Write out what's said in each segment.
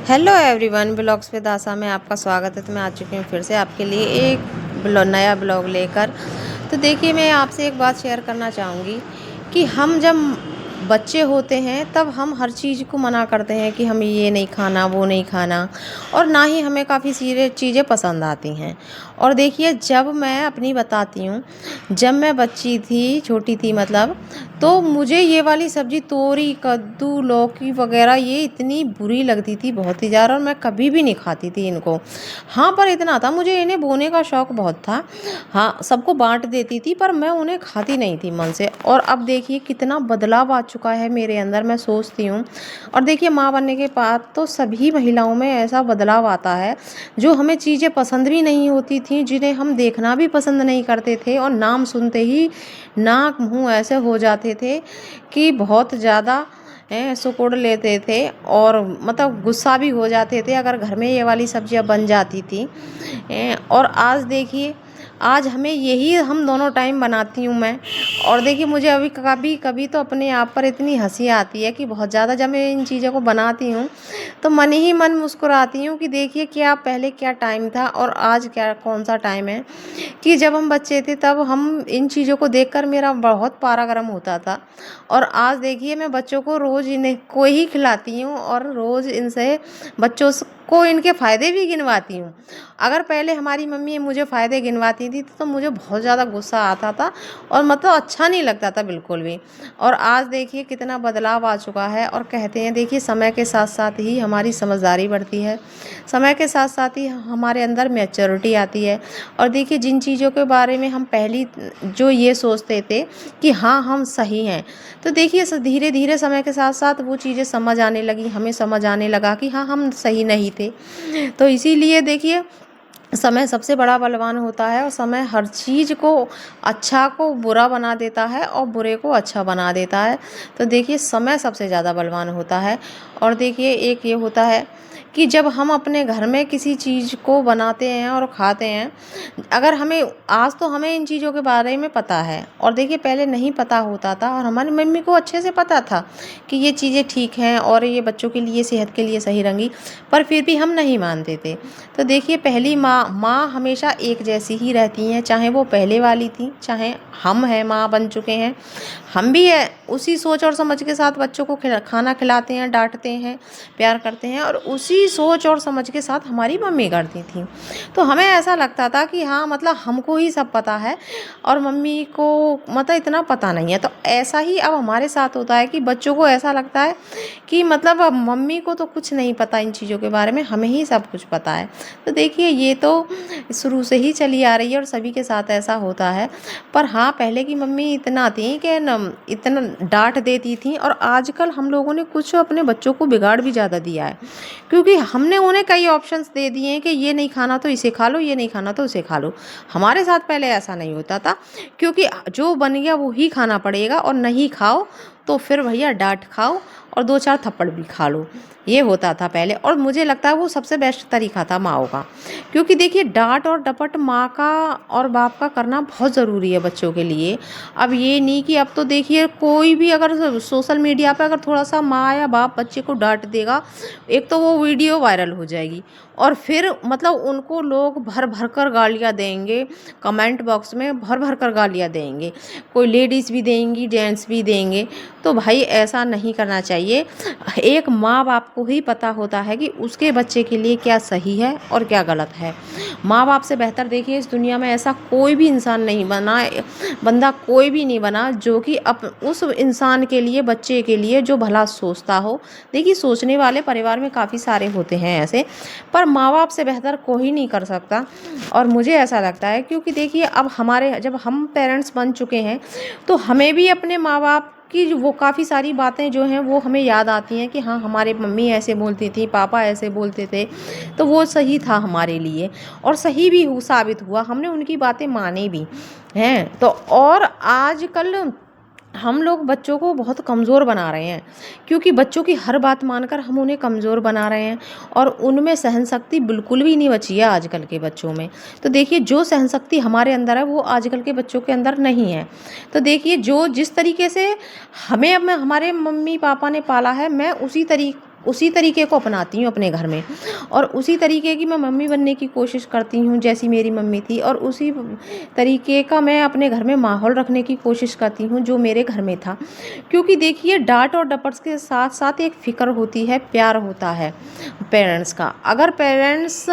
Hello everyone, blogs with आशा में आपका स्वागत है। तो मैं आ चुकी हूँ फिर से आपके लिए एक नया ब्लॉग लेकर। तो देखिए, मैं आपसे एक बात शेयर करना चाहूँगी कि हम जब बच्चे होते हैं तब हम हर चीज़ को मना करते हैं कि हमें ये नहीं खाना, वो नहीं खाना, और ना ही हमें काफ़ी सारी चीज़ें पसंद आती हैं। और देखिए, जब मैं अपनी बताती हूँ, जब मैं बच्ची थी, छोटी थी मतलब, तो मुझे ये वाली सब्ज़ी तोरी, कद्दू, लौकी वग़ैरह ये इतनी बुरी लगती थी, बहुत ही ज़्यादा, और मैं कभी भी नहीं खाती थी इनको। हाँ, पर इतना था, मुझे इन्हें बोने का शौक़ बहुत था। हाँ, सबको बाँट देती थी, पर मैं उन्हें खाती नहीं थी मन से। और अब देखिए कितना बदलाव आ चुका है मेरे अंदर, मैं सोचती हूँ। और देखिए, माँ बनने के बाद तो सभी महिलाओं में ऐसा बदलाव आता है, जो हमें चीज़ें पसंद भी नहीं होती थी, जिन्हें हम देखना भी पसंद नहीं करते थे, और नाम सुनते ही नाक मुँह ऐसे हो जाते थे कि बहुत ज़्यादा सिकुड़ लेते थे, और मतलब गुस्सा भी हो जाते थे अगर घर में ये वाली सब्जियां बन जाती थी। और आज देखिए, आज हमें यही हम दोनों टाइम बनाती हूँ मैं। और देखिए, मुझे अभी कभी कभी तो अपने आप पर इतनी हंसी आती है कि बहुत ज़्यादा, जब मैं इन चीज़ों को बनाती हूँ तो मन ही मन मुस्कुराती हूँ कि देखिए क्या पहले क्या टाइम था और आज क्या कौन सा टाइम है। कि जब हम बच्चे थे तब हम इन चीज़ों को देखकर मेरा बहुत पारा गर्म होता था, और आज देखिए मैं बच्चों को रोज़ इन्हें को ही खिलाती हूँ, और रोज़ इनसे को इनके फ़ायदे भी गिनवाती हूँ। अगर पहले हमारी मम्मी मुझे फ़ायदे गिनवाती थी तो मुझे बहुत ज़्यादा गुस्सा आता था, और मतलब अच्छा नहीं लगता था बिल्कुल भी। और आज देखिए कितना बदलाव आ चुका है। और कहते हैं, देखिए, समय के साथ साथ ही हमारी समझदारी बढ़ती है, समय के साथ साथ ही हमारे अंदर मैच्योरिटी आती है। और देखिए, जिन चीज़ों के बारे में हम पहली जो ये सोचते थे कि हाँ हम सही हैं, तो देखिए धीरे धीरे समय के साथ साथ वो चीज़ें समझ आने लगी, हमें समझ आने लगा कि हाँ हम सही नहीं थे। तो इसीलिए देखिए, समय सबसे बड़ा बलवान होता है, और समय हर चीज़ को, अच्छा को बुरा बना देता है और बुरे को अच्छा बना देता है। तो देखिए, समय सबसे ज़्यादा बलवान होता है। और देखिए, एक ये होता है कि जब हम अपने घर में किसी चीज़ को बनाते हैं और खाते हैं, अगर हमें आज तो हमें इन चीज़ों के बारे में पता है, और देखिए पहले नहीं पता होता था, और हमारी मम्मी को अच्छे से पता था कि ये चीज़ें ठीक हैं और ये बच्चों के लिए, सेहत के लिए सही रहेंगी, पर फिर भी हम नहीं मानते थे। तो देखिए, पहली माँ हमेशा एक जैसी ही रहती हैं, चाहे वो पहले वाली थी, चाहे हम हैं, माँ बन चुके हैं, हम भी है उसी सोच और समझ के साथ बच्चों को खाना खिलाते हैं, डांटते हैं, प्यार करते हैं, और उसी सोच और समझ के साथ हमारी मम्मी करती थी। तो हमें ऐसा लगता था कि हाँ, मतलब हमको ही सब पता है और मम्मी को मतलब इतना पता नहीं है। तो ऐसा ही अब हमारे साथ होता है कि बच्चों को ऐसा लगता है कि मतलब अब मम्मी को तो कुछ नहीं पता इन चीज़ों के बारे में, हमें ही सब कुछ पता है। तो देखिए, ये तो शुरू से ही चली आ रही है और सभी के साथ ऐसा होता है। पर हाँ, पहले की मम्मी इतना थी कि इतना डांट देती थी, और आजकल हम लोगों ने कुछ अपने बच्चों को बिगाड़ भी ज़्यादा दिया है, क्योंकि हमने उन्हें कई ऑप्शंस दे दिए हैं कि ये नहीं खाना तो इसे खा लो, ये नहीं खाना तो उसे खा लो। हमारे साथ पहले ऐसा नहीं होता था, क्योंकि जो बन गया वो ही खाना पड़ेगा, और नहीं खाओ तो फिर भैया डांट खाओ और दो चार थप्पड़ भी खा लो, ये होता था पहले। और मुझे लगता है वो सबसे बेस्ट तरीका था माओ का, क्योंकि देखिए, डांट और डपट माँ का और बाप का करना बहुत ज़रूरी है बच्चों के लिए। अब ये नहीं कि अब तो देखिए, कोई भी अगर सोशल मीडिया पे अगर थोड़ा सा माँ या बाप बच्चे को डांट देगा, एक तो वो वीडियो वायरल हो जाएगी, और फिर मतलब उनको लोग भर भर कर गालियाँ देंगे, कमेंट बॉक्स में भर भर कर गालियाँ देंगे, कोई लेडीज़ भी देंगी, जेंट्स भी देंगे। तो भाई, ऐसा नहीं करना चाहिए। एक माँ बाप को ही पता होता है कि उसके बच्चे के लिए क्या सही है और क्या गलत है। माँ बाप से बेहतर देखिए इस दुनिया में ऐसा कोई भी इंसान नहीं बना, बंदा कोई भी नहीं बना जो कि उस इंसान के लिए, बच्चे के लिए जो भला सोचता हो। देखिए, सोचने वाले परिवार में काफ़ी सारे होते हैं ऐसे, पर माँ बाप से बेहतर कोई नहीं कर सकता। और मुझे ऐसा लगता है, क्योंकि देखिए, अब हमारे जब हम पेरेंट्स बन चुके हैं तो हमें भी अपने माँ बाप कि वो काफ़ी सारी बातें जो हैं वो हमें याद आती हैं कि हाँ, हमारे मम्मी ऐसे बोलती थी, पापा ऐसे बोलते थे, तो वो सही था हमारे लिए, और सही भी साबित हुआ, हमने उनकी बातें मानी भी हैं। तो और आजकल हम लोग बच्चों को बहुत कमज़ोर बना रहे हैं, क्योंकि बच्चों की हर बात मानकर हम उन्हें कमज़ोर बना रहे हैं, और उनमें सहन शक्ति बिल्कुल भी नहीं बची है आजकल के बच्चों में। तो देखिए, जो सहन शक्ति हमारे अंदर है वो आजकल के बच्चों के अंदर नहीं है। तो देखिए, जो जिस तरीके से हमें अब हमारे मम्मी पापा ने पाला है, मैं उसी उसी तरीके को अपनाती हूँ अपने घर में, और उसी तरीके की मैं मम्मी बनने की कोशिश करती हूँ जैसी मेरी मम्मी थी, और उसी तरीके का मैं अपने घर में माहौल रखने की कोशिश करती हूँ जो मेरे घर में था। क्योंकि देखिए, डांट और डपट के साथ साथ एक फ़िक्र होती है, प्यार होता है पेरेंट्स का। अगर पेरेंट्स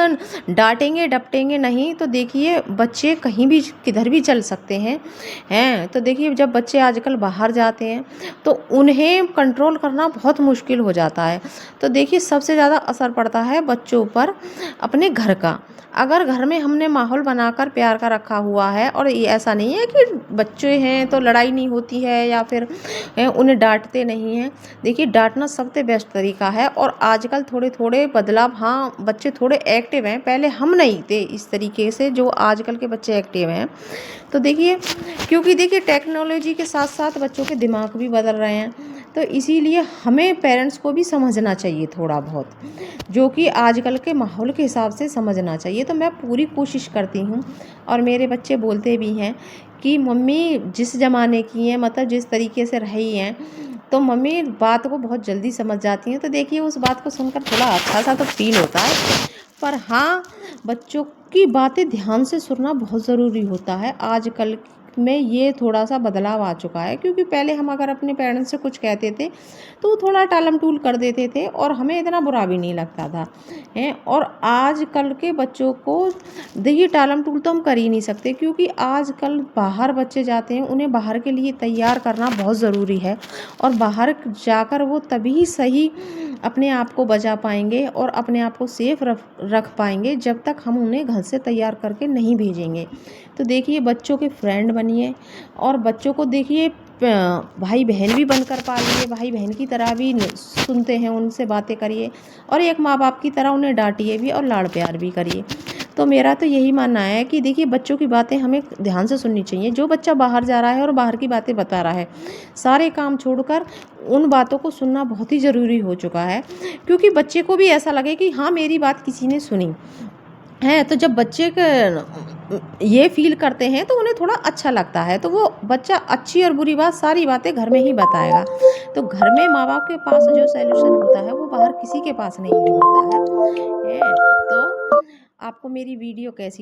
डांटेंगे डपटेंगे नहीं तो देखिए बच्चे कहीं भी किधर भी चल सकते हैं। तो देखिए, जब बच्चे आजकल बाहर जाते हैं तो उन्हें कंट्रोल करना बहुत मुश्किल हो जाता है। तो देखिए, सबसे ज़्यादा असर पड़ता है बच्चों पर अपने घर का। अगर घर में हमने माहौल बनाकर प्यार का रखा हुआ है, और ये ऐसा नहीं है कि बच्चे हैं तो लड़ाई नहीं होती है या फिर उन्हें डांटते नहीं हैं। देखिए, डांटना सबसे बेस्ट तरीका है, और आजकल थोड़े थोड़े बदलाव, हाँ, बच्चे थोड़े एक्टिव हैं, पहले हम नहीं थे इस तरीके से जो आजकल के बच्चे एक्टिव हैं। तो देखिए, क्योंकि देखिए टेक्नोलॉजी के साथ साथ बच्चों के दिमाग भी बदल रहे हैं, तो इसीलिए हमें पेरेंट्स को भी समझना चाहिए थोड़ा बहुत, जो कि आजकल के माहौल के हिसाब से समझना चाहिए। तो मैं पूरी कोशिश करती हूँ, और मेरे बच्चे बोलते भी हैं कि मम्मी जिस ज़माने की हैं, मतलब जिस तरीके से रही हैं, तो मम्मी बात को बहुत जल्दी समझ जाती हैं। तो देखिए, उस बात को सुनकर थोड़ा अच्छा सा तो फील होता है, पर हाँ, बच्चों की बातें ध्यान से सुनना बहुत ज़रूरी होता है। आजकल में ये थोड़ा-सा बदलाव आ चुका है, क्योंकि पहले हम अगर अपने पेरेंट्स से कुछ कहते थे, तो वो थोड़ा टालम-टूल कर देते थे और हमें इतना बुरा भी नहीं लगता था, हैं। और आजकल के बच्चों को देखिए, टालम-टूल तो हम कर ही नहीं सकते, क्योंकि आजकल बाहर बच्चे जाते हैं, उन्हें बाहर के लिए तैयार करना बहुत ज़रूरी है, और बाहर जाकर वो तभी सही अपने आप को बचा पाएंगे और अपने आप को सेफ रख पाएंगे, जब तक हम उन्हें घर से तैयार करके नहीं भेजेंगे। तो देखिए, बच्चों के फ्रेंड बनिए, और बच्चों को देखिए भाई बहन भी बनकर पालिए, भाई बहन की तरह भी सुनते हैं उनसे बातें करिए, और एक माँ बाप की तरह उन्हें डांटिए भी और लाड़ प्यार भी करिए। तो मेरा तो यही मानना है कि देखिए, बच्चों की बातें हमें ध्यान से सुननी चाहिए। जो बच्चा बाहर जा रहा है और बाहर की बातें बता रहा है, सारे काम छोड़कर उन बातों को सुनना बहुत ही ज़रूरी हो चुका है, क्योंकि बच्चे को भी ऐसा लगे कि हाँ, मेरी बात किसी ने सुनी है। तो जब बच्चे ये फील करते हैं तो उन्हें थोड़ा अच्छा लगता है, तो वो बच्चा अच्छी और बुरी बात सारी बातें घर में ही बताएगा। तो घर में माँ बाप के पास जो सॉल्यूशन होता है वो बाहर किसी के पास नहीं होता है। तो आपको मेरी वीडियो कैसी